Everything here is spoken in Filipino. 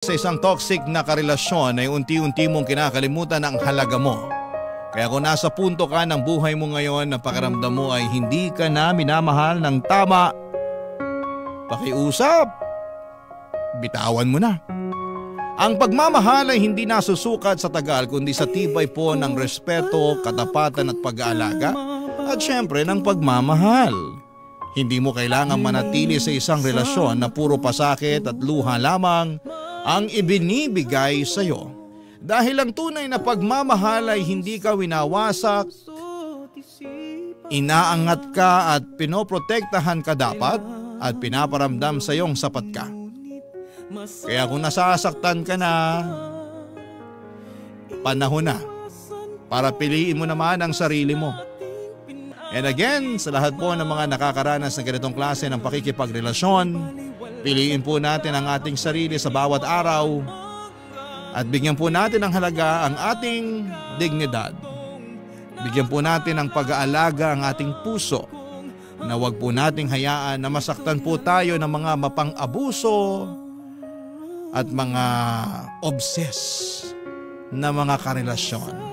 Sa isang toxic na karelasyon ay unti-unti mong kinakalimutan ang halaga mo. Kaya kung nasa punto ka ng buhay mo ngayon na pakiramdam mo ay hindi ka na minamahal ng tama, pakiusap, bitawan mo na. Ang pagmamahal ay hindi nasusukat sa tagal kundi sa tibay po ng respeto, katapatan at pag-aalaga at syempre ng pagmamahal. Hindi mo kailangan manatili sa isang relasyon na puro pasakit at luha lamang ang ibinibigay sa iyo. Dahil ang tunay na pagmamahal ay hindi ka winawasak, inaangat ka at pinoprotektahan ka dapat at pinaparamdam sa iyong sapat ka. Kaya kung nasasaktan ka na, panahon na para piliin mo naman ang sarili mo. And again, sa lahat po ng mga nakakaranas ng ganitong klase ng pakikipagrelasyon, piliin po natin ang ating sarili sa bawat araw at bigyan po natin ng halaga ang ating dignidad. Bigyan po natin ng pag-aalaga ang ating puso na wag po nating hayaan na masaktan po tayo ng mga mapang-abuso at mga obsess na mga karelasyon.